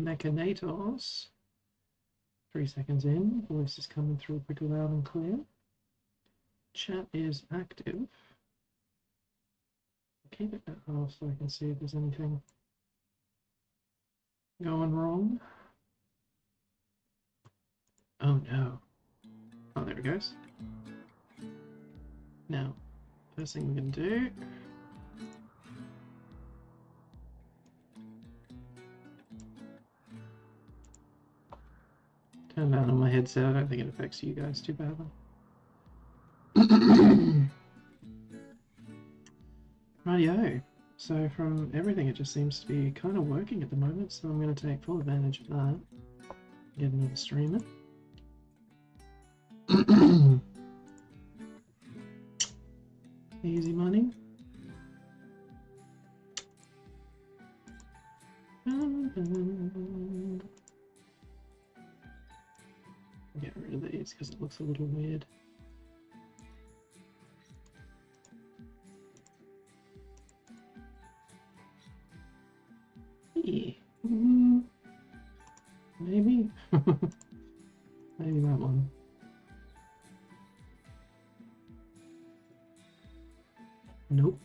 Mechanatos. 3 seconds in. Voice is coming through pretty loud and clear. Chat is active. Keep it at half so I can see if there's anything going wrong. Oh no. Oh, there it goes. Now, first thing we're going to do. Turn down on my headset. I don't think it affects you guys too badly. Rightio. So from everything, it just seems to be kind of working at the moment. So I'm going to take full advantage of that. Get another streamer. Easy money. Get rid of these because it looks a little weird. Yeah. Maybe. Maybe that one. Nope.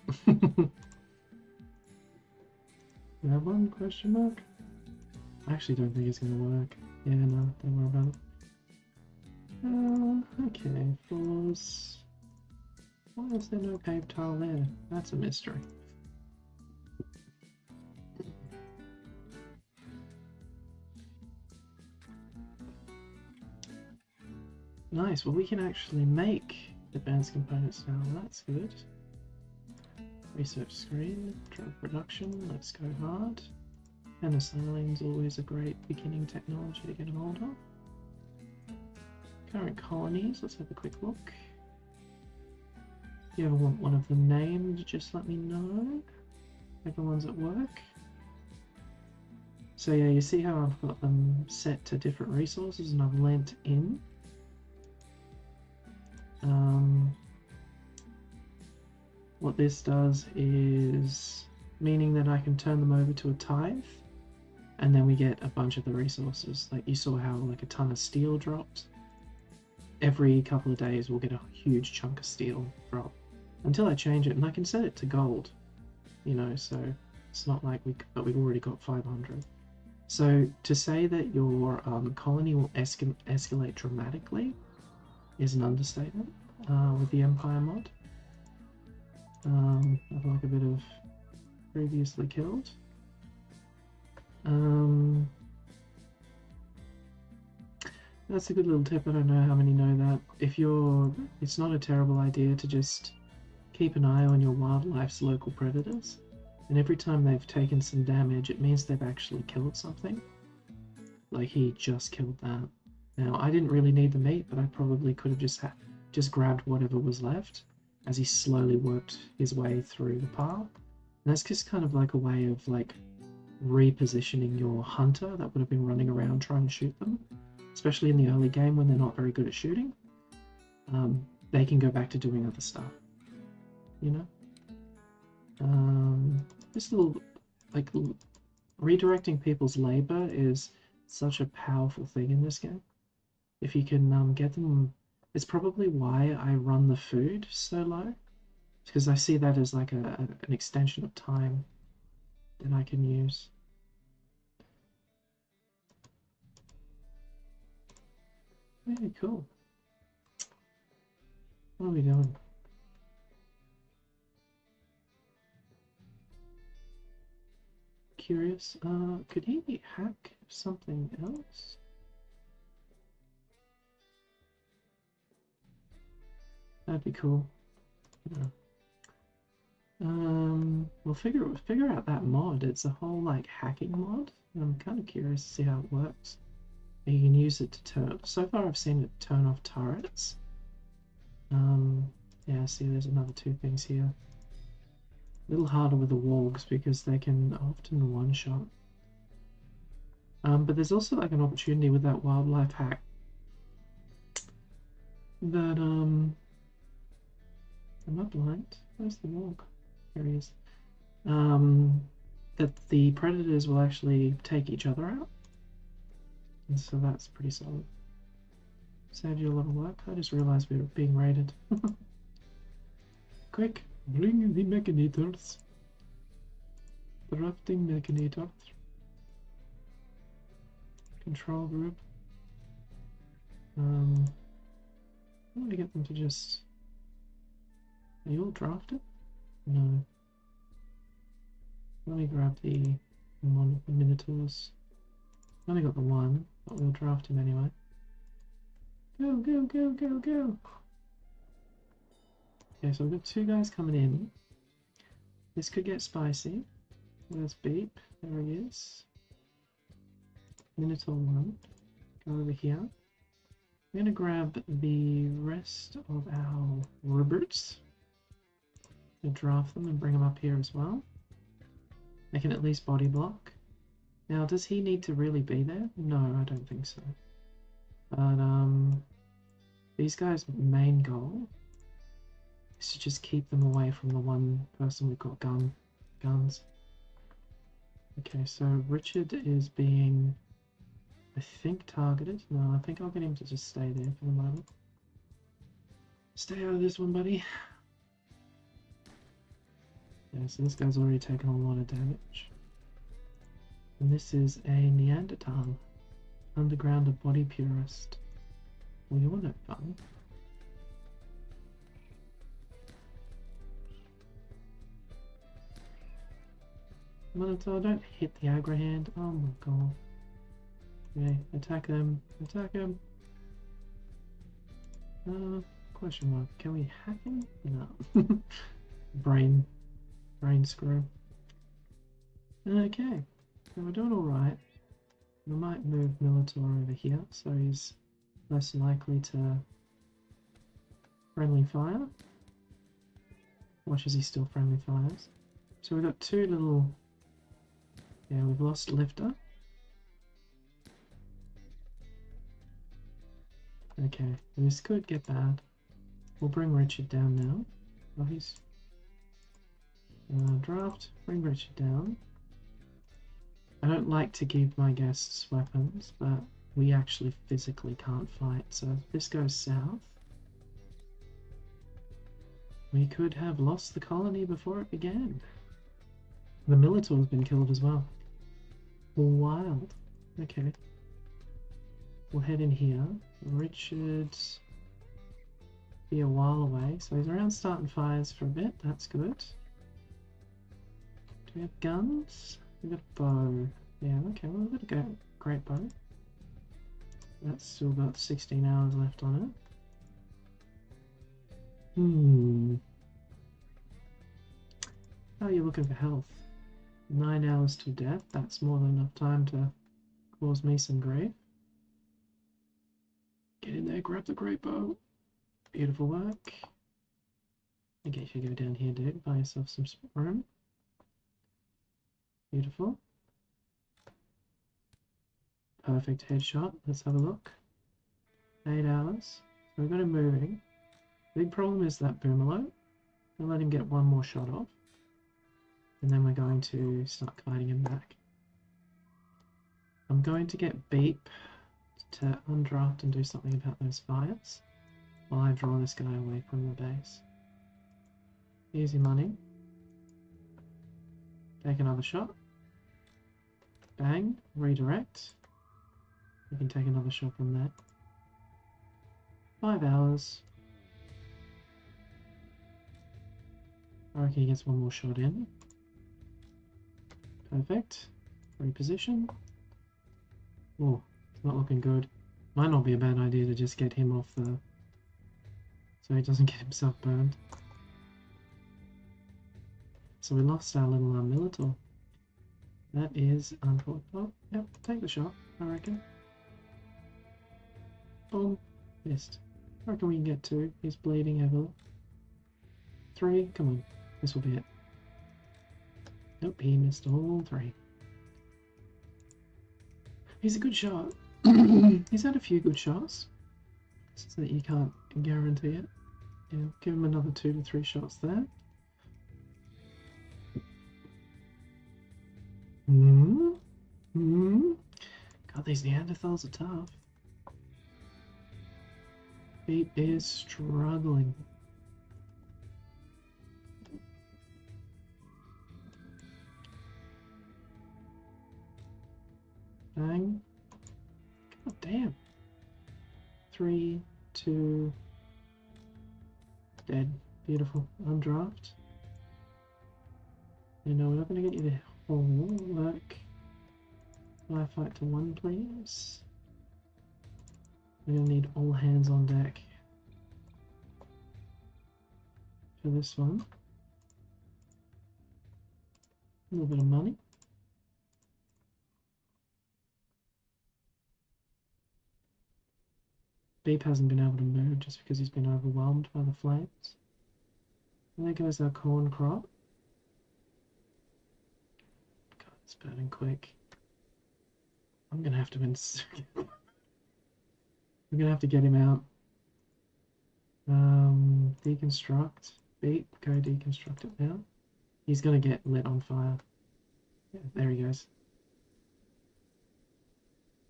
That one? Question mark? I actually don't think it's gonna work. Yeah, no, don't worry about it. Okay, floors. Why is there no paved tile there? That's a mystery. Nice, well we can actually make advanced components now, that's good. Research screen, drug production, let's go hard. Penicilline's always a great beginning technology to get a hold of. Current colonies, let's have a quick look. If you ever want one of them named, just let me know. Everyone's at work. So yeah, you see how I've got them set to different resources and I've lent in. What this does is meaning that I can turn them over to a tithe and then we get a bunch of the resources. Like you saw how like a ton of steel dropped. Every couple of days we'll get a huge chunk of steel drop until I change it, and I can set it to gold, you know, so it's not like we've already got 500. So to say that your colony will escalate dramatically is an understatement with the Empire mod. I'd like a bit of previously killed. That's a good little tip. I don't know how many know that. It's not a terrible idea to just keep an eye on your wildlife's local predators. And every time they've taken some damage, it means they've actually killed something. Like he just killed that. Now, I didn't really need the meat, but I probably could have just grabbed whatever was left as he slowly worked his way through the path. And that's just kind of like a way of like repositioning your hunter that would have been running around trying to shoot them, especially in the early game when they're not very good at shooting. They can go back to doing other stuff, you know. This little like redirecting people's labor is such a powerful thing in this game. If you can get them, it's probably why I run the food so low, because I see that as like an extension of time that I can use. Very cool. What are we doing? Curious. Could he hack something else? That'd be cool. Yeah. We'll figure out that mod. It's a whole like hacking mod. I'm kind of curious to see how it works. You can use it to turn. So far, I've seen it turn off turrets. Yeah. See, there's another 2 things here. A little harder with the wargs because they can often one-shot. But there's also like an opportunity with that wildlife hack that am I blind? Where's the warg? There he is. That the predators will actually take each other out. And so that's pretty solid. Saved you a lot of work. I just realised we were being raided. Quick, bring the mechanators. Drafting mechanator. Control group. I want to get them to just... Are you all drafted? No. Let me grab the Minotaurs. I've only got the one, but we'll draft him anyway. Go, go, go, go, go! Okay, so we've got two guys coming in. This could get spicy. Where's Beep? There he is. Minotaur 1. Go over here. I'm going to grab the rest of our Roberts. Draft them and bring them up here as well. They can at least body block. Now, does he need to really be there? No, I don't think so. But these guys' main goal is to just keep them away from the one person we've got guns. Okay, so Richard is being, I think, targeted. No, I think I'll get him to just stay there for the moment. Stay out of this one, buddy. Yeah, so this guy's already taken a lot of damage. And this is a Neanderthal. Underground body purist. Well, you're no fun. Minotaur, don't hit the aggro hand. Oh my god. Okay, attack them. Attack him. Question mark. Can we hack him? No. Brain screw. Okay. So we're doing alright. We might move Minotaur over here so he's less likely to friendly fire. Watch as he still friendly fires. So we've got two little... Yeah, we've lost Lifter. Okay, this could get bad. We'll bring Richard down now. Oh, he's... draft, bring Richard down. I don't like to give my guests weapons, but we actually physically can't fight, so if this goes south, we could have lost the colony before it began. The Minotaur's been killed as well. Wild. Okay. We'll head in here. Richard's be a while away, so he's around starting fires for a bit, that's good. Do we have guns? We've got a bow. Yeah, okay, well, we've got a great bow. That's still got 16 hours left on it. How are you looking for health? 9 hours to death. That's more than enough time to cause me some grief. Get in there, grab the great bow. Beautiful work. I guess you go down here, dude. Buy yourself some room. Beautiful. Perfect headshot. Let's have a look. 8 hours. So we've got him moving. Big problem is that Boomerlo. We'll let him get one more shot off. And then we're going to start fighting him back. I'm going to get Beep to undraft and do something about those fires while I draw this guy away from the base. Easy money. Take another shot. Bang. Redirect. We can take another shot from there. 5 hours. I reckon he gets one more shot in. Perfect. Reposition. Oh, it's not looking good. Might not be a bad idea to just get him off the... so he doesn't get himself burned. So we lost our little Minotaur. That is unfortunate. Oh, yep, take the shot, I reckon. Boom. Missed. I reckon we can get 2. He's bleeding heavily. 3, come on. This will be it. Nope, he missed all 3. He's a good shot. He's had a few good shots. It's just that you can't guarantee it. Yeah, give him another 2 to 3 shots there. God, these Neanderthals are tough. Beep is struggling. Bang. God damn. 3, 2. Dead. Beautiful. Undraft. You know, we're not going to get you the whole work. Firefight to 1, please. We're going to need all hands on deck for this one. A little bit of money. Beep hasn't been able to move just because he's been overwhelmed by the flames. And there goes our corn crop. God, it's burning quick. I'm gonna have to we're gonna have to get him out. Deconstruct. Beep, go deconstruct it now. He's gonna get lit on fire. Yeah, there he goes.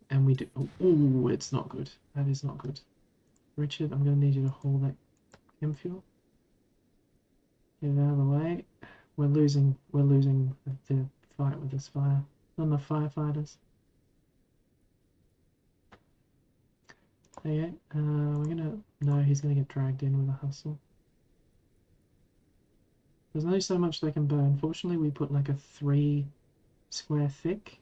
And we do. Oh, it's not good. That is not good. Richard, I'm gonna need you to hold that chem fuel. Get it out of the way. We're losing the fight with this fire. Not enough firefighters. Okay, we're gonna... No, he's gonna get dragged in with a hustle. There's only so much they can burn. Fortunately, we put like a 3 square thick.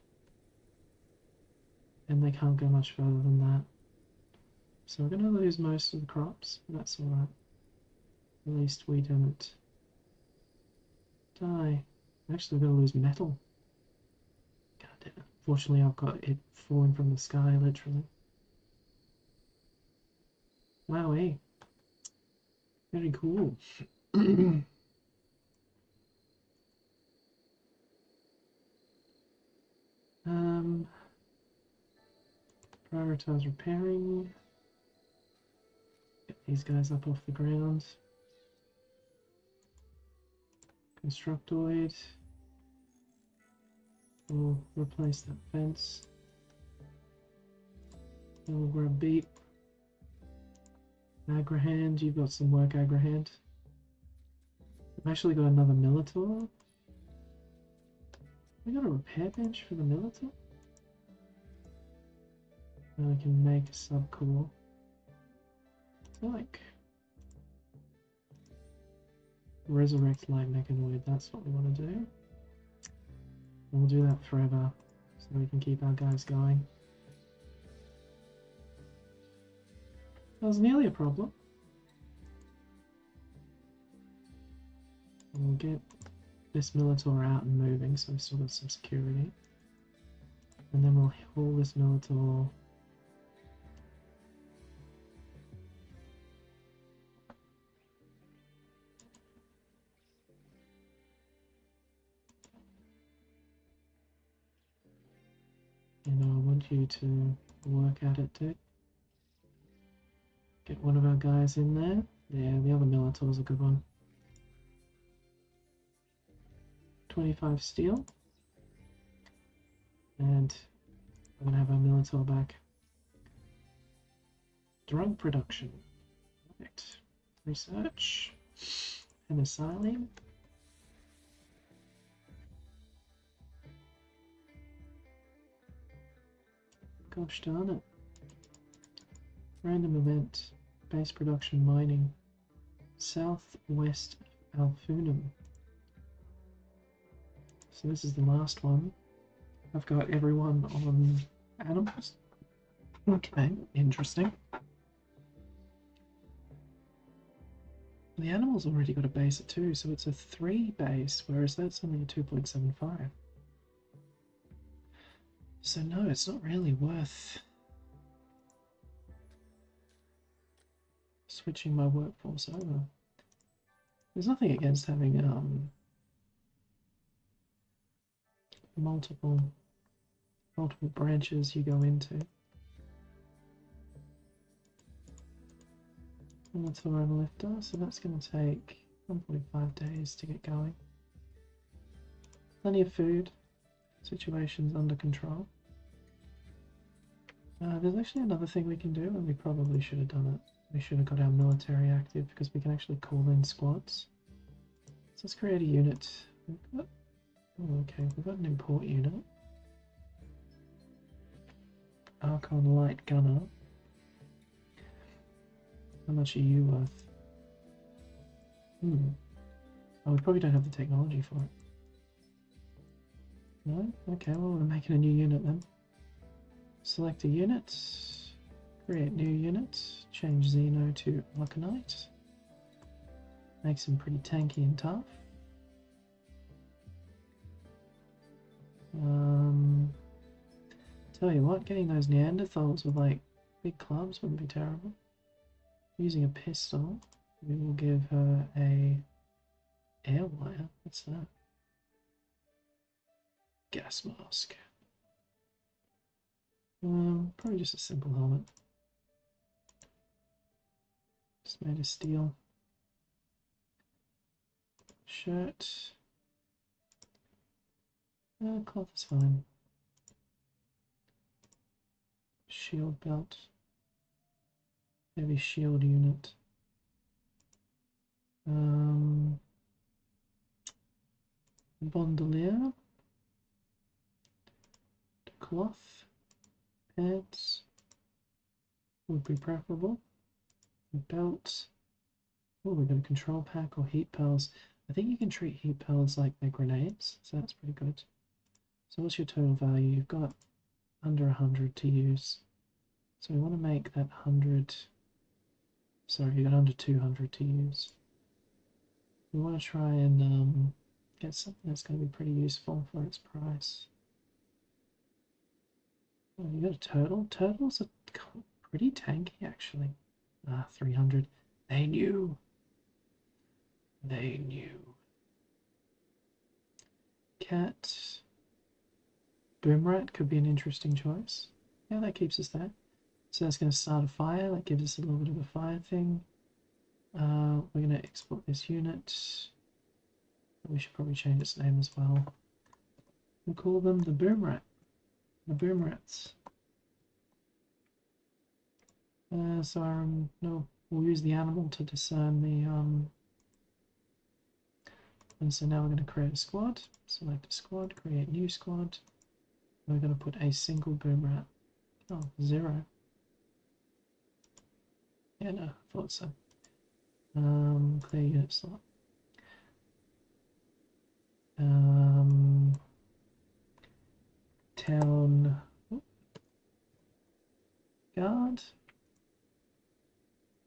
And they can't go much further than that. So we're gonna lose most of the crops, but that's alright. At least we don't die. Actually, we're gonna lose metal. God damn it. Fortunately, I've got it falling from the sky, literally. Wowee. Very cool. Prioritize repairing. Get these guys up off the ground. Constructoid. We'll replace that fence. Then we'll grab Beep. Agrahand, you've got some work, Agrahand. I've actually got another Militor. We got a repair bench for the Militor? And we can make a subcore. So like resurrect light mechanoid, that's what we want to do. And we'll do that forever so we can keep our guys going. That was nearly a problem. We'll get this Militor out and moving so we've still got some security. And then we'll haul this Militor. You know, I want you to work at it, dude. Get one of our guys in there. Yeah, the other Militor's a good one. 25 steel. And we're going to have our Militor back. Drug production. Right. Research. Penicillin. Gosh darn it. Random event. Base production mining. Southwest Alfunum. So this is the last one. I've got everyone on animals. Okay, interesting. The animal's already got a base at 2, so it's a 3 base, whereas that's only a 2.75. So no, it's not really worth switching my workforce over. There's nothing against having multiple branches you go into. And that's the run lifter, so that's going to take 1.5 days to get going. Plenty of food, situation's under control. There's actually another thing we can do, and we probably should have done it. We should have got our military active because we can actually call in squads. So let's create a unit. Oh, okay, we've got an import unit. Archon Light Gunner. How much are you worth? Oh, we probably don't have the technology for it. No? Okay, well we're making a new unit then. Select a unit. Create new unit. Change Xeno to Arcanite. Makes him pretty tanky and tough. Tell you what, getting those Neanderthals with like big clubs wouldn't be terrible. Using a pistol, we will give her a air wire. What's that? Gas mask. Probably just a simple helmet. Just made of steel. Shirt. Cloth is fine. Shield belt. Heavy shield unit. Bandolier. Cloth. Pants. Would be preferable. Belt. Oh, we've got a control pack or heat pellets. I think you can treat heat pellets like they're grenades, so that's pretty good. So what's your total value? You've got under 100 to use. So we want to make that 100... Sorry, you got under 200 to use. We want to try and get something that's going to be pretty useful for its price. Oh, you got a turtle? Turtles are pretty tanky, actually. 300. They knew. They knew. Cat. Boomrat could be an interesting choice. Yeah, that keeps us there. So that's going to start a fire. That gives us a little bit of a fire thing. We're going to export this unit. We should probably change its name as well. We'll call them the Boomrat. The Boomrats. No, we'll use the animal to discern the and so now we're going to create a squad. Select a squad, create new squad. We're going to put a single Boomrat. Oh, 0. Yeah, no, I thought so. Clear unit slot. Town guard.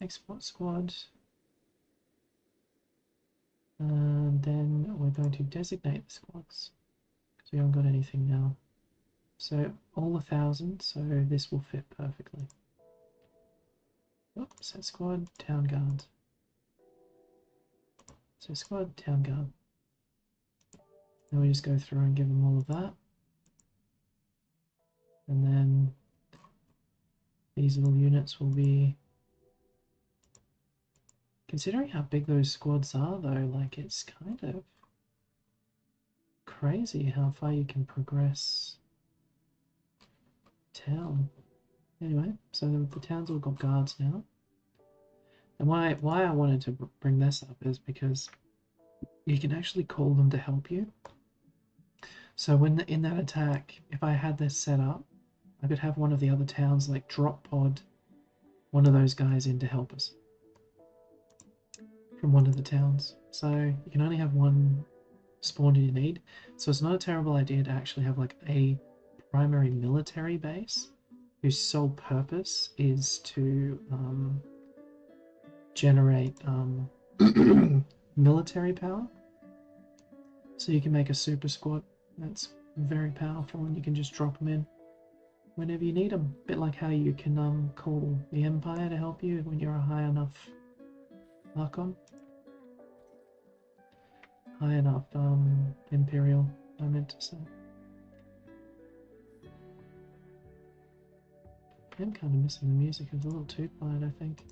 Export squad. And then we're going to designate the squads. So we haven't got anything now. So all 1,000, so this will fit perfectly. Oops, set squad, town guard. So squad, town guard. Then we just go through and give them all of that. And then these little units will be... Considering how big those squads are though, like it's kind of crazy how far you can progress town. Anyway, so the town's all got guards now. And why I wanted to bring this up is because you can actually call them to help you. So when in that attack, if I had this set up, I could have one of the other towns like drop pod one of those guys in to help us from one of the towns. So you can only have one spawned in your need. So it's not a terrible idea to actually have like a primary military base whose sole purpose is to generate military power. So you can make a super squad that's very powerful and you can just drop them in whenever you need them. A bit like how you can call the Empire to help you when you're a high enough Archon. High enough Imperial, I meant to say. I'm kind of missing the music. It's a little too quiet, I think.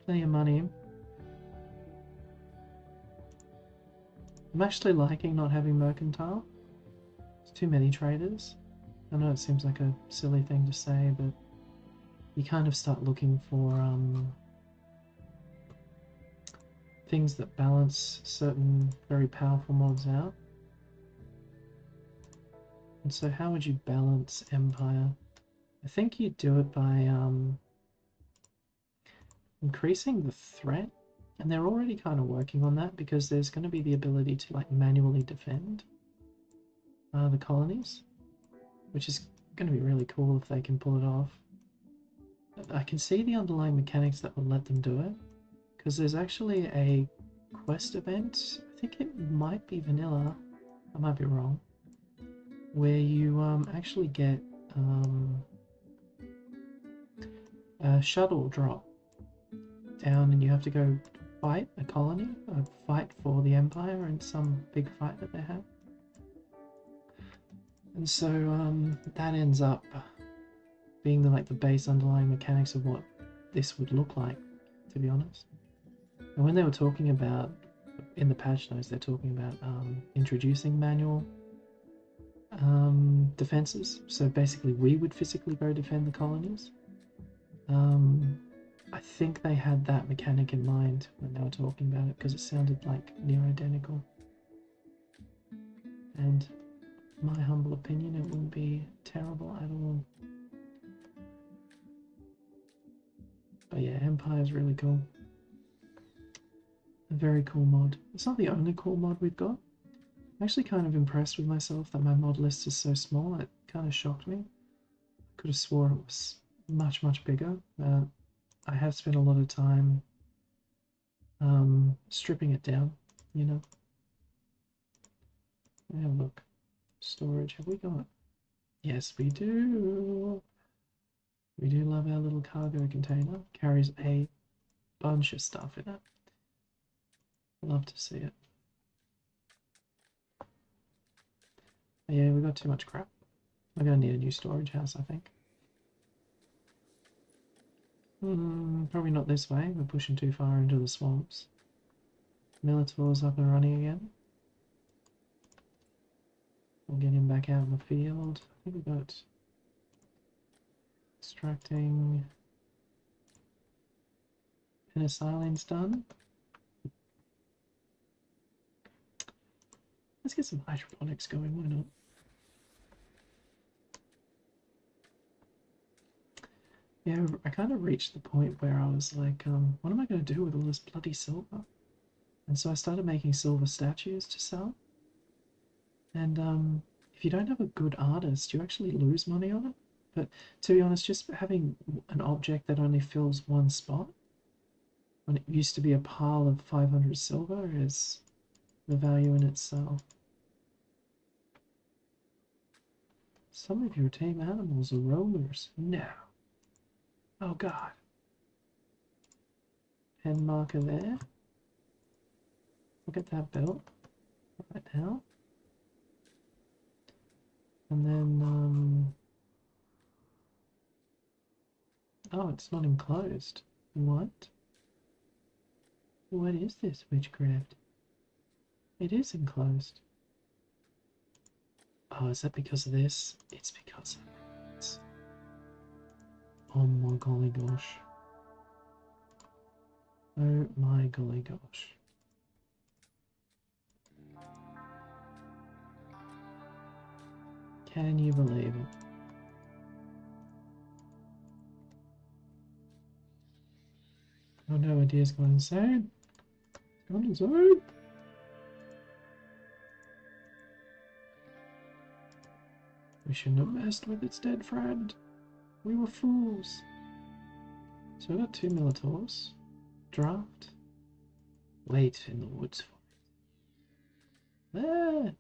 plenty of money. I'm actually liking not having mercantile. There's too many traders. I know it seems like a silly thing to say, but you kind of start looking for things that balance certain very powerful mods out. And so how would you balance Empire? I think you do it by increasing the threat, and they're already kind of working on that because there's going to be the ability to like manually defend the colonies, which is going to be really cool if they can pull it off. I can see the underlying mechanics that will let them do it, because there's actually a quest event, I think it might be vanilla, I might be wrong, where you actually get a shuttle drop down and you have to go fight a colony, fight for the Empire in some big fight that they have. And so that ends up being the base underlying mechanics of what this would look like, to be honest. And when they were talking about, in the patch notes, they're talking about introducing manual defenses. So basically we would physically go defend the colonies. I think they had that mechanic in mind when they were talking about it because it sounded like near identical. And in my humble opinion, it wouldn't be terrible at all. But yeah, Empire is really cool. A very cool mod. It's not the only cool mod we've got. I'm actually kind of impressed with myself that my mod list is so small. It kind of shocked me. I could have swore it was much, much bigger. I have spent a lot of time stripping it down, you know. Let me have a look. Storage, have we got? Yes, we do. We do love our little cargo container. Carries a bunch of stuff in it. Love to see it. But yeah, we got too much crap. We're gonna need a new storage house, I think. Probably not this way. We're pushing too far into the swamps. Militaur's up and running again. We'll get him back out in the field. I think we got extracting penicillin's done. Let's get some hydroponics going, why not? Yeah, I kind of reached the point where I was like, what am I going to do with all this bloody silver? And so I started making silver statues to sell. And if you don't have a good artist, you actually lose money on it. But to be honest, just having an object that only fills one spot, when it used to be a pile of 500 silver, is the value in itself. Some of your tame animals are rollers. No. Oh god. Pen marker there. We'll get that built right now. And then, oh, it's not enclosed. What? What is this witchcraft? It is enclosed. Oh, is that because of this? It's because of that. Oh my golly gosh. Oh my golly gosh. Can you believe it? Oh no, Idea's gone insane. It's gone insane. We shouldn't have messed with its dead friend. We were fools. So I got 2 Militaurs. Draft. Wait in the woods for it. There!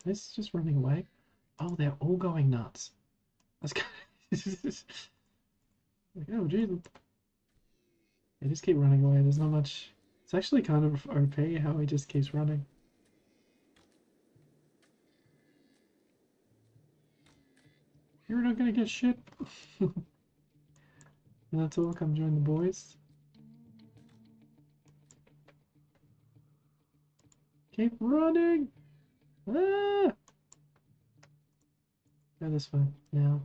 This is just running away. Oh, they're all going nuts. That's kind of... like, oh, Jesus. They just keep running away. There's not much... It's actually kind of OP how he just keeps running. You're not gonna get shit. And that's all. Come join the boys. Keep running. Ah! Go this way now.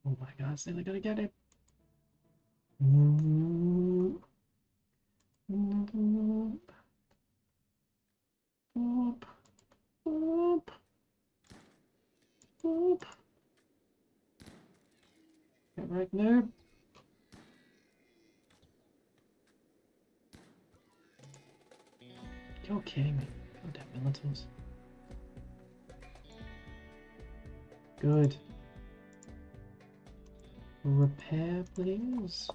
Oh my god, it's nearly gonna get him. Boop, boop, boop. Get right, noob. You're kidding me. Goddamn militants. Good. Repair, please.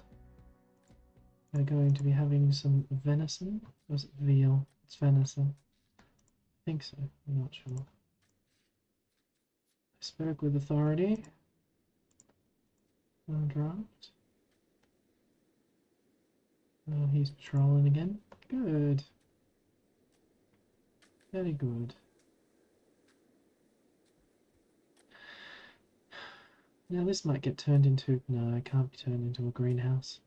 We're going to be having some venison. Or is it veal? It's venison. I think so. I'm not sure. I spoke with authority. Draft. Oh, he's patrolling again. Good. Very good. Now this might get turned into... No, it can't be turned into a greenhouse.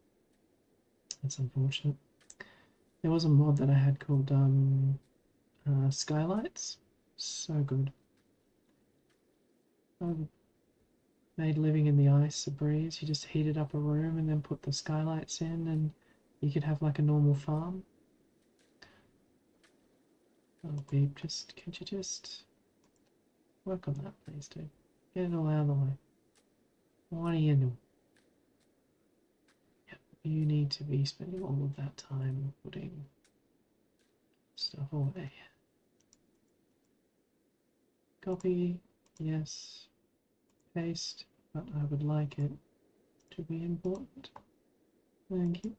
That's unfortunate. There was a mod that I had called Skylights. So good. Made living in the ice a breeze. You just heated up a room and then put the skylights in and you could have like a normal farm. Oh babe, can't you just work on that please, dude? Get it all out of the way. What do you know? Yep, you need to be spending all of that time putting stuff away. Copy, yes. Paste, but I would like it to be important. Thank you.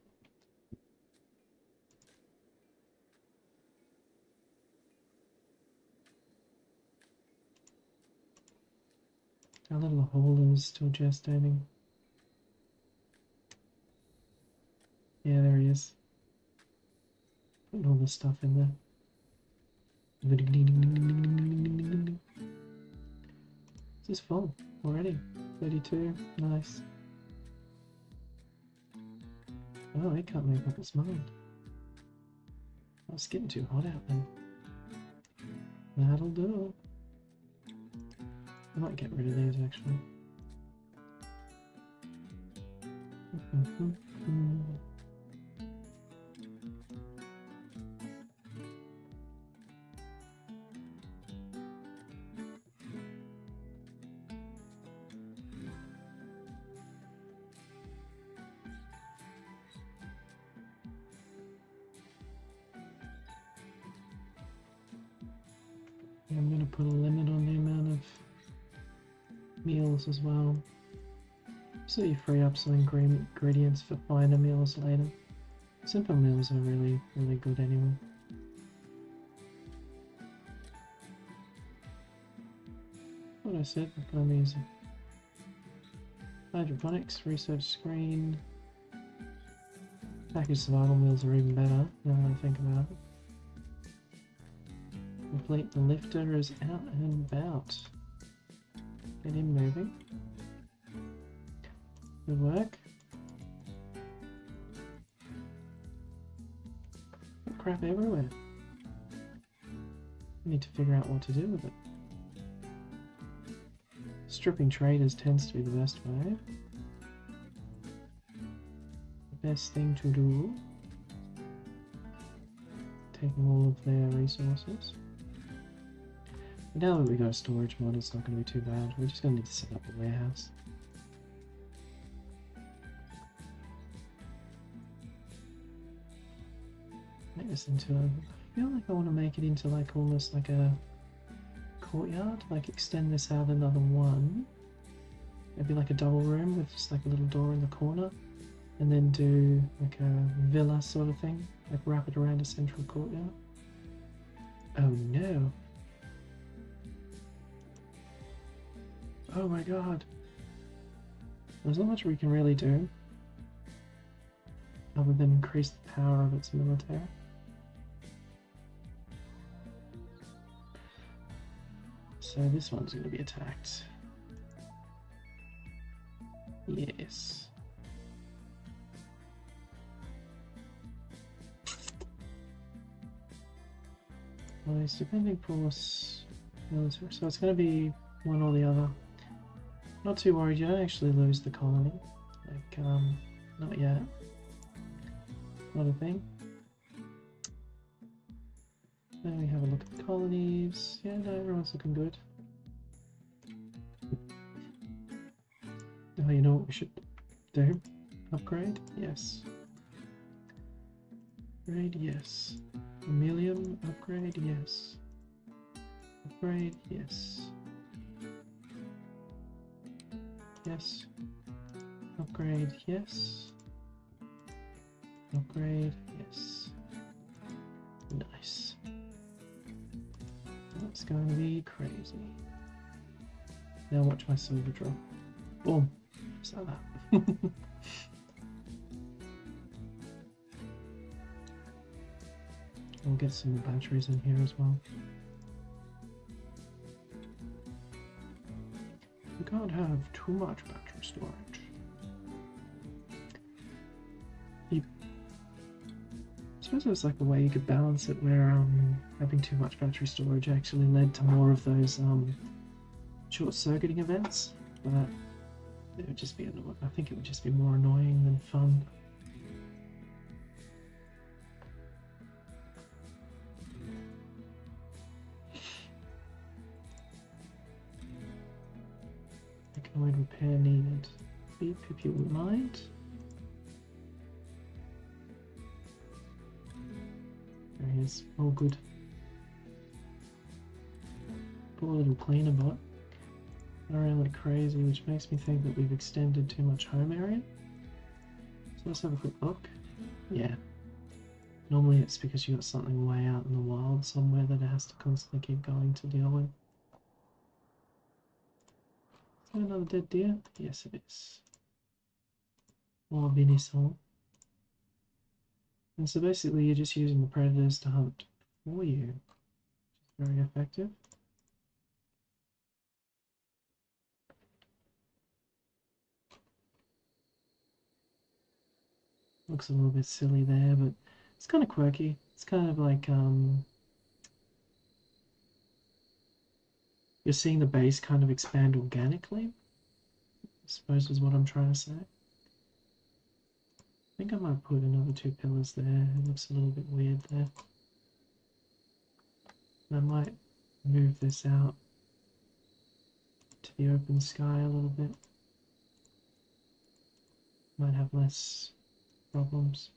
Our little hauler's still gestating. Yeah, there he is. Putting all the stuff in there. This is full already. 32, nice. Oh, it can't make up its mind. Oh, it's getting too hot out there. That'll do. I might get rid of these actually. I'm going to put a limit on the amount of meals as well, so you free up some ingredients for finer meals later. Simple meals are really good anyway. What I said, I'm easy. Hydroponics, research screen. Packaged survival meals are even better, now that I think about it. Complete the lifter is out and about. Get him moving. Good work. Crap everywhere. I need to figure out what to do with it. Stripping traders tends to be the best way. The best thing to do. Taking all of their resources. Now that we got a storage mod, it's not going to be too bad. We're just going to need to set up a warehouse. Make this into a... I feel like I want to make it into like almost like a courtyard. Like extend this out another one. Maybe like a double room with just like a little door in the corner. And then do like a villa sort of thing. Like wrap it around a central courtyard. Oh no. Oh my god. There's not much we can really do other than increase the power of its military. So this one's going to be attacked. Yes. Police, defending force, military. So it's going to be one or the other. Not too worried. You don't actually lose the colony. Like, not yet. Not a thing. Then we have a look at the colonies. Yeah, no, everyone's looking good. Oh, you know what we should do? Upgrade? Yes. Upgrade? Yes. Emilium? Upgrade? Yes. Upgrade? Yes. Yes. Upgrade? Yes. Upgrade? Yes. Nice. That's going to be crazy. Now watch my silver drop. Boom. Just like that. We'll get some more batteries in here as well. You can't have too much battery storage. I suppose there's like a way you could balance it where having too much battery storage actually led to more of those short-circuiting events, but it would just be annoying. I think it would just be more annoying than fun. Mechanoid repair needed. Beep if you wouldn't mind. There he is. All good. Poor little cleaner bot. Around like crazy, which makes me think that we've extended too much home area. So let's have a quick look. Yeah. Normally it's because you got something way out in the wild somewhere that it has to constantly keep going to deal with. Is that another dead deer? Yes it is. More venison. And so basically you're just using the predators to hunt for you, which is very effective. Looks a little bit silly there, but it's kind of quirky. It's kind of like you're seeing the base kind of expand organically, I suppose is what I'm trying to say. I think I might put another 2 pillars there. It looks a little bit weird there. And I might move this out to the open sky a little bit. Might have less problems.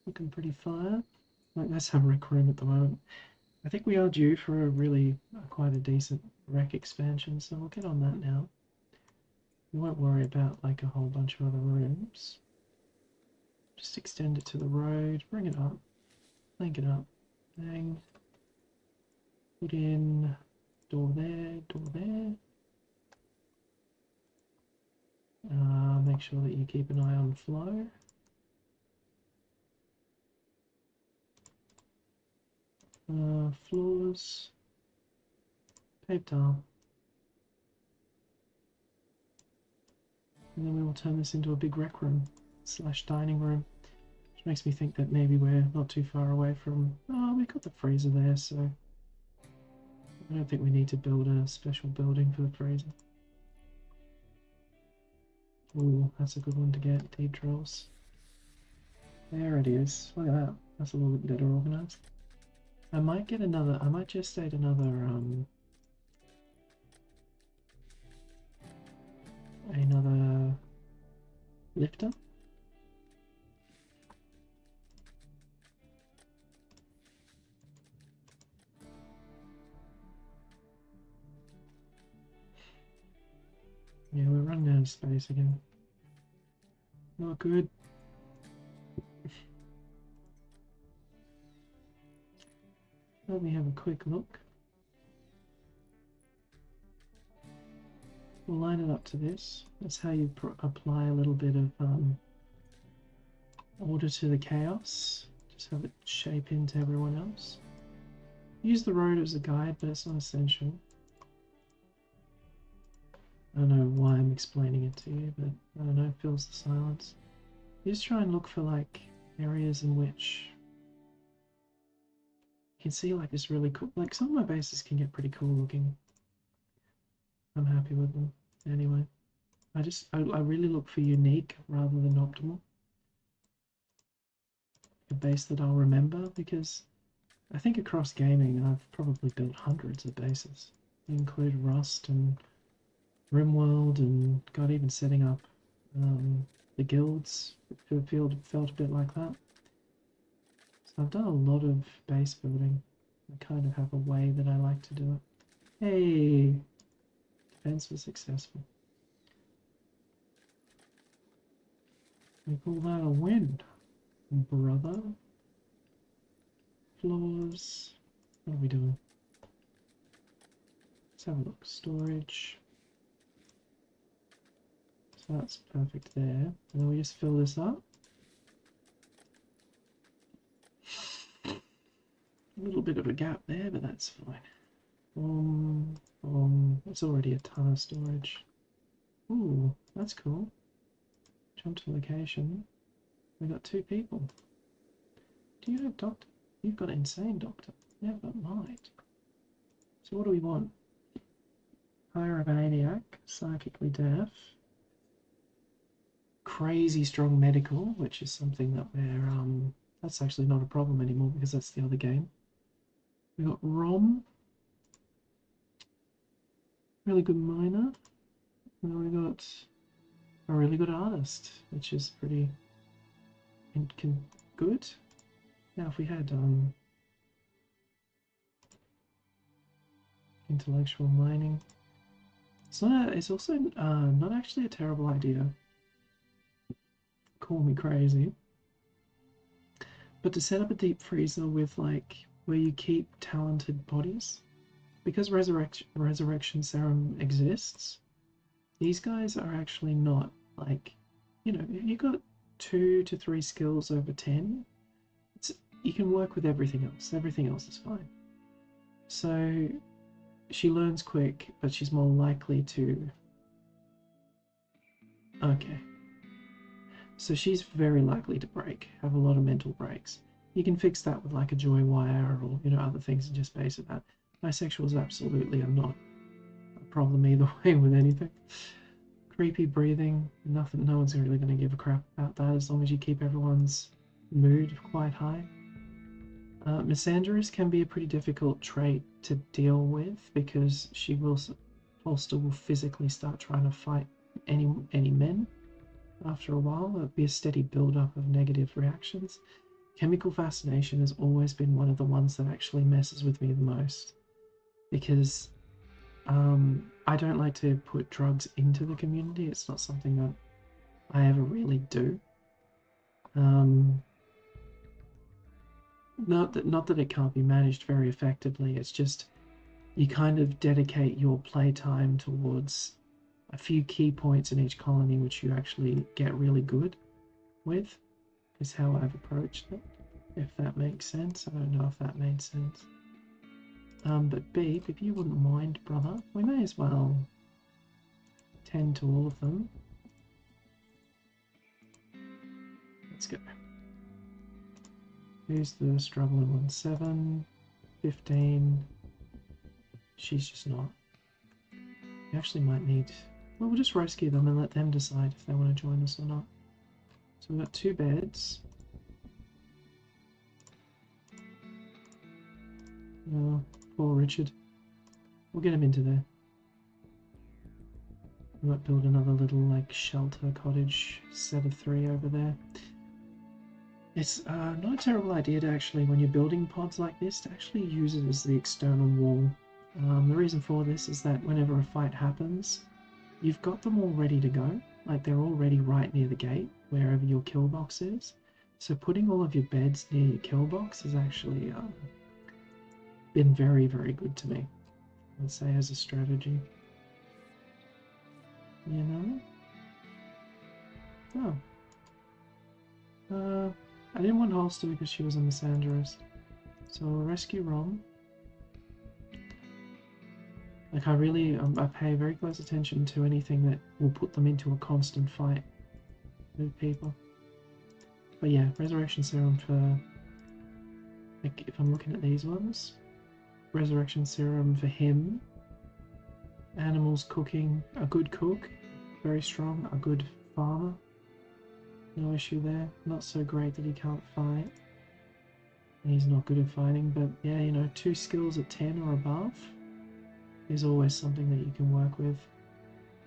Looking pretty fire. Like, let's have a rec room at the moment. I think we are due for a really quite a decent rec expansion, so we'll get on that now. We won't worry about like a whole bunch of other rooms. Just extend it to the road, bring it up, link it up, bang. Put in door there, door there. Make sure that you keep an eye on flow. Floors, paper tile. And then we will turn this into a big rec room / dining room, which makes me think that maybe we're not too far away from... Oh, we've got the freezer there, so I don't think we need to build a special building for the freezer. Ooh, that's a good one to get, deep drills. There it is. Look at that. That's a little bit better organised. I might get another... I might gestate another lifter. Yeah, we're running out of space again. Not good. Let me have a quick look. We'll line it up to this. That's how you apply a little bit of order to the chaos. Just have it shape into everyone else. Use the road as a guide, but it's not essential. I don't know why I'm explaining it to you, but I don't know, it fills the silence. You just try and look for like areas in which you can see like this really cool, like some of my bases can get pretty cool looking. I'm happy with them. Anyway, I really look for unique rather than optimal. A base that I'll remember, because I think across gaming I've probably built hundreds of bases. You include Rust and Rimworld, and God, even setting up the guilds felt a bit like that. So I've done a lot of base building. I kind of have a way that I like to do it. Hey! Defense was successful. We call that a win, brother. Floors. What are we doing? Let's have a look. Storage. So that's perfect there. And then we just fill this up. A little bit of a gap there, but that's fine. That's already a ton of storage. Ooh, that's cool. Jump to location. We got 2 people. Do you have doctor? You've got insane doctor. Yeah, I've got might. So what do we want? Hire a maniac, psychically deaf, crazy strong medical, which is something that we're that's actually not a problem anymore because that's the other game. We got Rom, really good miner, and then we got a really good artist, which is pretty good. Now if we had intellectual mining, it's also not actually a terrible idea. Call me crazy, but to set up a deep freezer with like where you keep talented bodies, because resurrection serum exists, these guys are actually not like, you know, if you've got 2 to 3 skills over 10, you can work with everything else. Everything else is fine. So she learns quick, but she's more likely to... Okay. So she's very likely to break, have a lot of mental breaks. You can fix that with like a joy wire or, you know, other things and just base it that. Bisexuals absolutely are not a problem either way with anything. Creepy breathing, nothing. No one's really going to give a crap about that as long as you keep everyone's mood quite high. Misandrous can be a pretty difficult trait to deal with because Holster will physically start trying to fight any men. After a while, there'll be a steady build-up of negative reactions. Chemical fascination has always been one of the ones that actually messes with me the most, because I don't like to put drugs into the community. It's not something that I ever really do. Not that it can't be managed very effectively. It's just you kind of dedicate your playtime towards a few key points in each colony which you actually get really good with, is how I've approached it, if that makes sense. I don't know if that made sense. But Beep, if you wouldn't mind, brother, we may as well tend to all of them. Let's go. Who's the struggling one? 7, 15. She's just not. You actually might need... Well, we'll just rescue them and let them decide if they want to join us or not. So we've got 2 beds. Oh, poor Richard. We'll get him into there. We might build another little like shelter cottage set of 3 over there. It's not a terrible idea to actually, when you're building pods like this, to actually use it as the external wall. The reason for this is that whenever a fight happens, you've got them all ready to go. Like they're already right near the gate, wherever your kill box is. So putting all of your beds near your kill box has actually been very, very good to me, I'd say, as a strategy. You know? Oh. I didn't want Holster because she was a misandrist. So we'll rescue Rom. Like I pay very close attention to anything that will put them into a constant fight with people. But yeah, Resurrection Serum for, like, if I'm looking at these ones, Resurrection Serum for him. Animals cooking, a good cook, very strong, a good farmer. No issue there. Not so great that he can't fight. He's not good at fighting, but yeah, you know, 2 skills at 10 or above is always something that you can work with.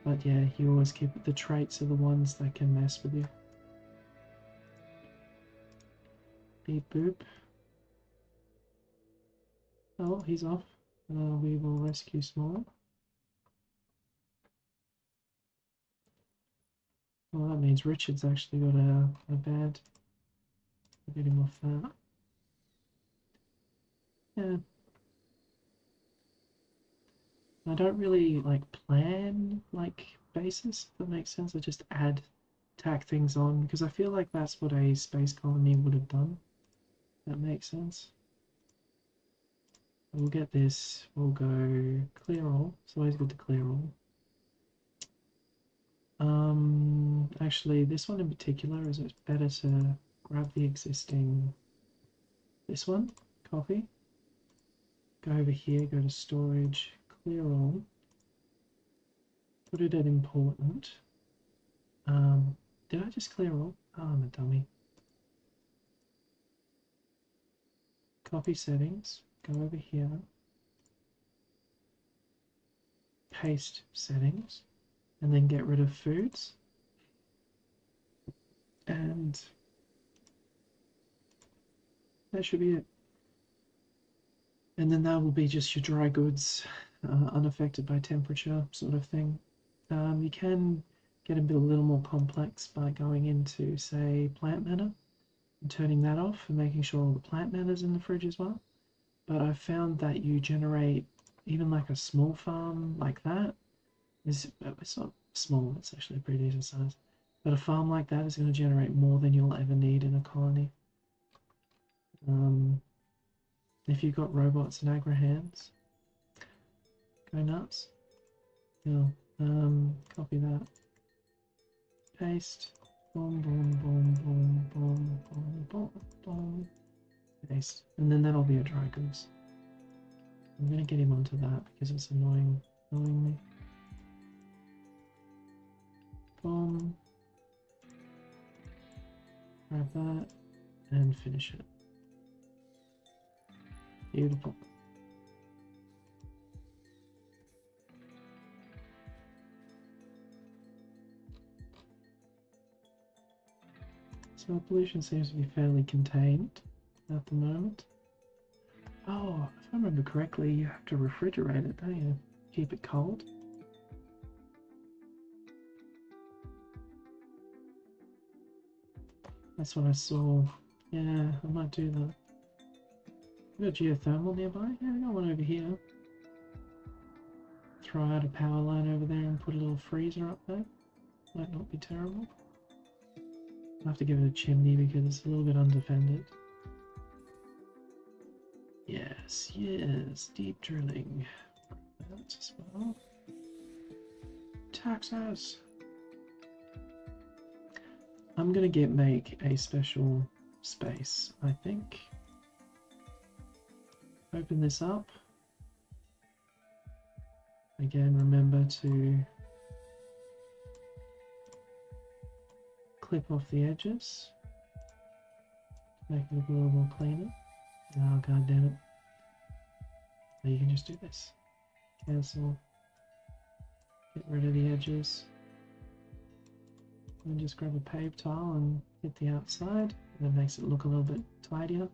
But yeah, you always keep it. The traits are the ones that can mess with you. Beep boop. Oh, he's off. We will rescue Small. Well, that means Richard's actually got a bad. We'll get him off that. Yeah. I don't really like plan like bases, if that makes sense. I just tack things on because I feel like that's what a space colony would have done. That makes sense. We'll get this. We'll go clear all. It's always good to clear all. Actually, this one in particular is it's better to grab the existing. This one, copy. Go over here. Go to storage. Clear all. Put it at important. Did I just clear all? Oh, I'm a dummy. Copy settings. Go over here. Paste settings. And then get rid of foods. And that should be it. And then that will be just your dry goods, unaffected by temperature sort of thing. You can get a little more complex by going into, say, plant matter and turning that off and making sure all the plant matter's in the fridge as well. But I've found that you generate, even like a small farm like that, it's not small, it's actually a pretty decent size. But a farm like that is going to generate more than you'll ever need in a colony. If you've got robots and agra hands, go nuts. Yeah. Copy that. Paste. Boom, boom, boom, boom, boom, boom, boom, boom. Paste. And then that'll be a dry goods. I'm gonna get him onto that because it's annoying me. Boom. Grab that and finish it. Beautiful. So pollution seems to be fairly contained at the moment. Oh, if I remember correctly, you have to refrigerate it, don't you? Keep it cold. That's what I saw. Yeah, I might do that. Got a geothermal nearby? Yeah, I got one over here. Throw out a power line over there and put a little freezer up there. Might not be terrible. I'll have to give it a chimney because it's a little bit undefended. Yes, yes, deep drilling. That as well. Taxes. I'm gonna make a special space, I think. Open this up. Again, remember to clip off the edges. Make it look a little more cleaner. Oh, god damn it. Now you can just do this. Cancel. Get rid of the edges. And just grab a pave tile and hit the outside. That makes it look a little bit tidier.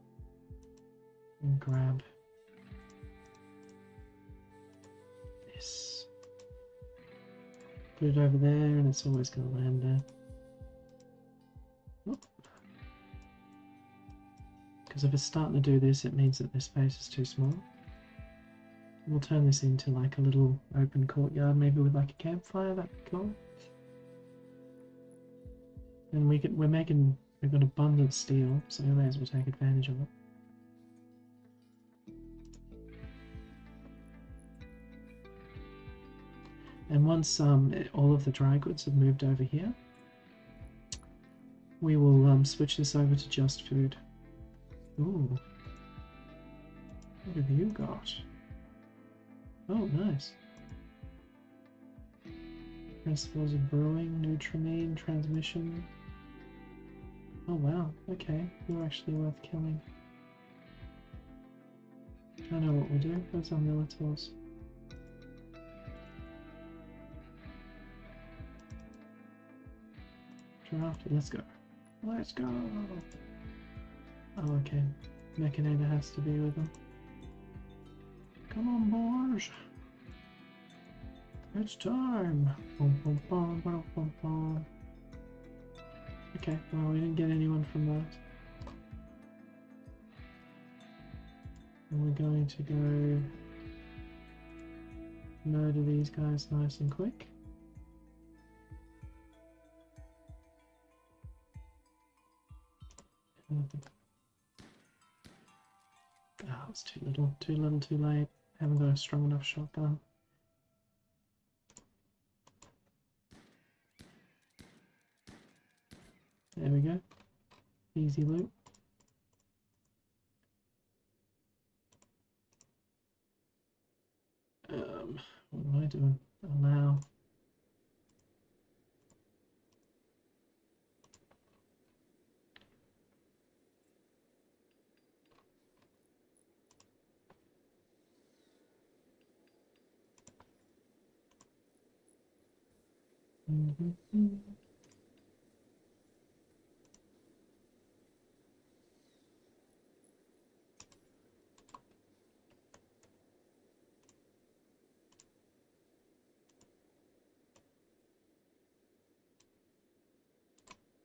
And grab this. Put it over there and it's always going to land there. Because if it's starting to do this, it means that this space is too small. We'll turn this into like a little open courtyard, maybe with like a campfire. That'd be cool. And we're making We've got abundant steel, so we may as well take advantage of it. And once all of the dry goods have moved over here, we will switch this over to just food. Ooh. What have you got? Oh, nice. Principles of brewing, nutrimine, transmission. Oh wow, okay. You're actually worth killing. I know what we'll do. Those are Militors. Draft it. Let's go. Let's go! Oh, okay. Mechanator has to be with them. Come on, boys! It's time! Bum, bum, bum, bum, bum, bum. Okay, well, we didn't get anyone from that. And we're going to go murder these guys nice and quick. Oh, it's too little, too late. Haven't got a strong enough shotgun. There we go. Easy loot. What am I doing? Allow.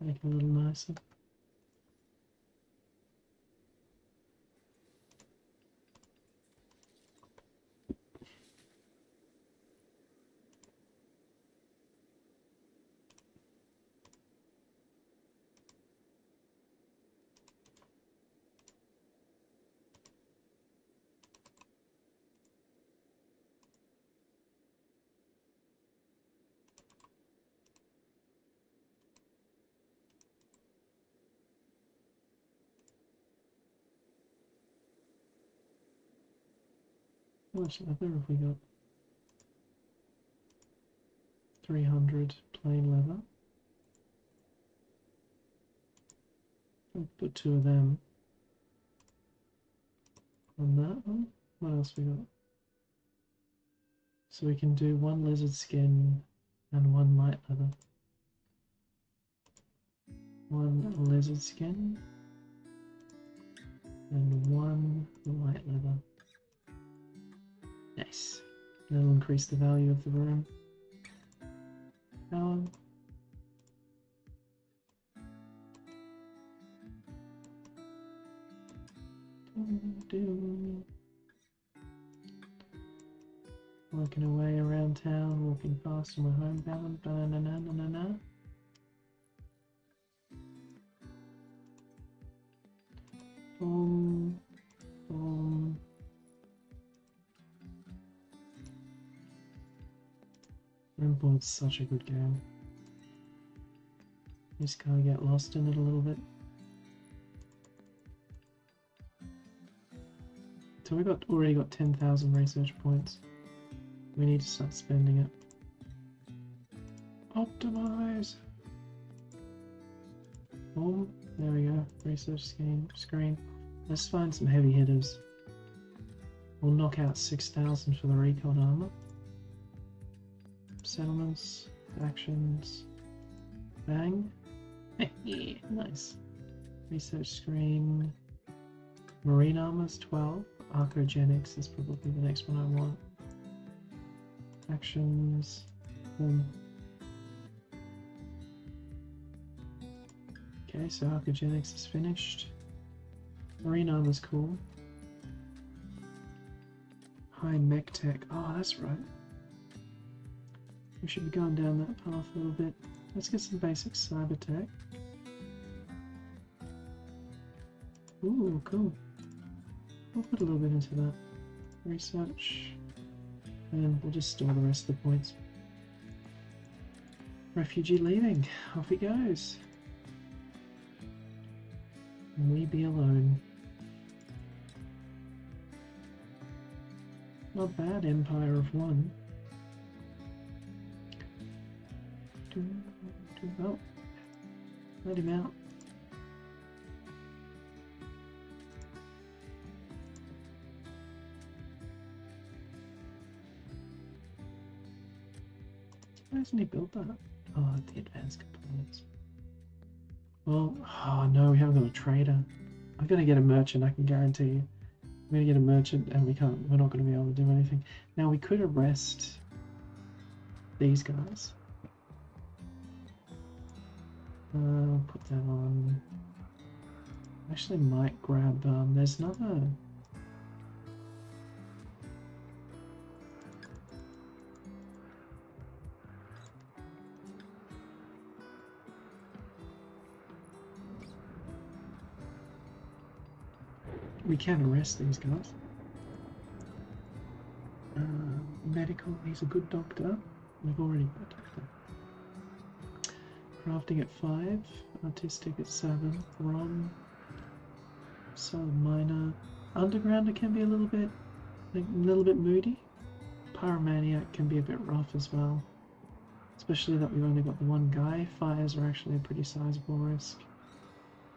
Make it a little nicer. How much leather have we got? 300 plain leather. I'll put 2 of them on that one. What else we got? So we can do 1 lizard skin and 1 light leather. 1 lizard skin and 1 light leather. Nice. That'll increase the value of the room. Power. Working away around town, walking fast on my homebound. Ba-na-na-na-na-na. Boom. Boom. Rimworld's such a good game. You just kind of get lost in it a little bit. So we've already got 10,000 research points. We need to start spending it. Optimize! Boom. There we go. Research screen. Let's find some heavy hitters. We'll knock out 6,000 for the recon armor. Settlements, actions, bang. Yeah, nice. Research screen. Marine armor's 12. Archogenics is probably the next one I want. Actions. Boom. Okay, so Archogenics is finished. Marine armor's cool. High mech tech. Oh, that's right. We should be going down that path a little bit. Let's get some basic cyber tech. Ooh, cool. I'll put a little bit into that. Research. And we'll just store the rest of the points. Refugee leaving. Off he goes. We be alone. Not bad, Empire of One. Oh, let him out. Why hasn't he built that? Oh, the advanced components. Well, oh no, we haven't got a trader. I'm gonna get a merchant, I can guarantee you. I'm gonna get a merchant and we're not gonna be able to do anything. Now we could arrest these guys. Put that on. Actually might grab, there's another... We can arrest these guys. Medical, he's a good doctor. We've already got a doctor. Crafting at 5, artistic at 7, Ron, solid miner. Undergrounder can be a little bit moody. Pyromaniac can be a bit rough as well, especially that we've only got the one guy. Fires are actually a pretty sizable risk.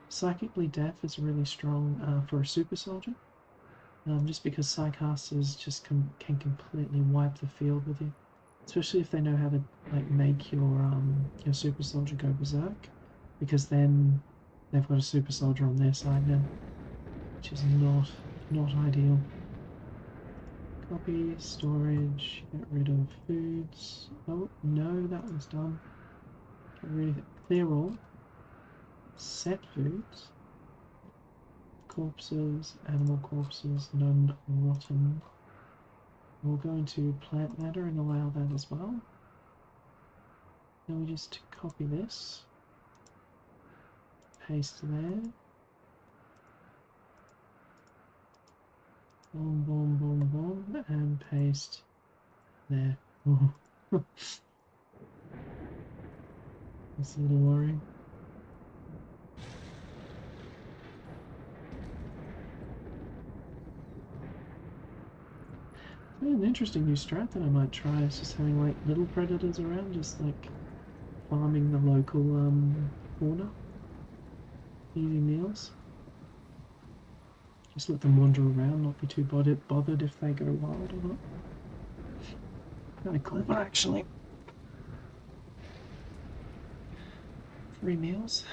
Psychically deaf is really strong for a super soldier, just because Psycasters just can completely wipe the field with you, especially if they know how to like make your super soldier go berserk, because then they've got a super soldier on their side now, which is not ideal. Copy, storage, get rid of foods. Oh no, that one's done. Get rid of it. Clear all. Set foods. Corpses, animal corpses, none rotten. We'll go into plant matter and allow that as well. Then we just copy this, paste there. Boom, boom, boom, boom, and paste there. That's a little worrying. An interesting new strat that I might try is just having like little predators around, just like farming the local fauna, eating meals. Just let them wander around, not be too bothered if they go wild or not. Kind of clever, actually. 3 meals.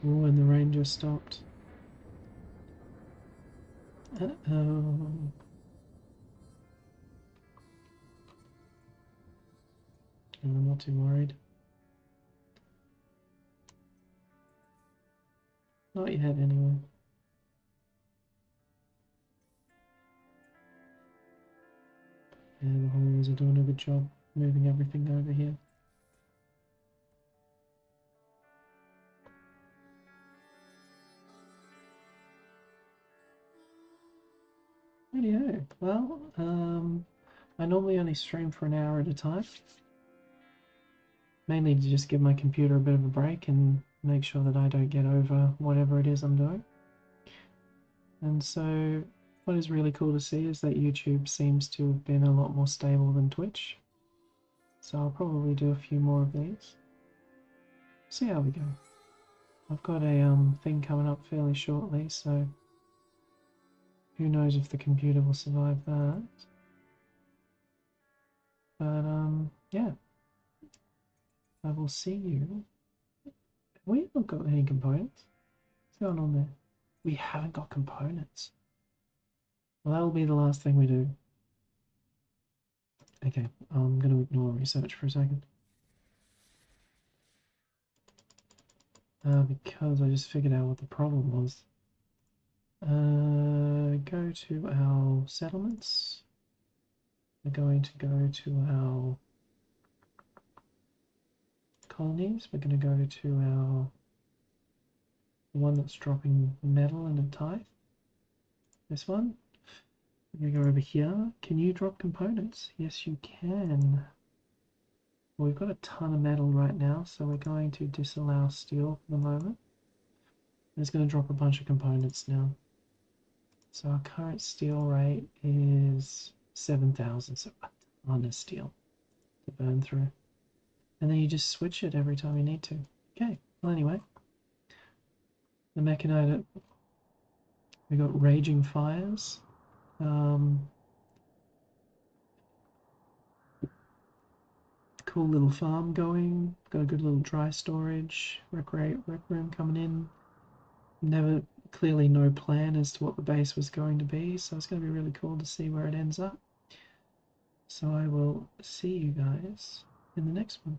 Oh, and the rain just stopped. Uh-oh. I'm not too worried. Not yet, anyway. And the Hollands are doing a good job moving everything over here. Rightio. Well, I normally only stream for an hour at a time. Mainly to just give my computer a bit of a break and make sure that I don't get over whatever it is I'm doing. And so what is really cool to see is that YouTube seems to have been a lot more stable than Twitch. So I'll probably do a few more of these. See how we go. I've got a thing coming up fairly shortly, so who knows if the computer will survive that. But yeah, I will see you. We haven't got any components. What's going on there? We haven't got components. Well, that will be the last thing we do. Okay, I'm going to ignore research for a second. Because I just figured out what the problem was. Go to our settlements. We're going to go to our colonies. We're going to go to our one that's dropping metal and a tithe. This one. We're going to go over here. Can you drop components? Yes, you can. Well, we've got a ton of metal right now, so we're going to disallow steel for the moment. It's going to drop a bunch of components now. So our current steel rate is 7,000, so a ton of steel to burn through. And then you just switch it every time you need to. Okay, well anyway. The mechanite, we got raging fires. Cool little farm going. Got a good little dry storage. Rec room coming in. Never, clearly no plan as to what the base was going to be, so it's going to be really cool to see where it ends up. So I will see you guys in the next one.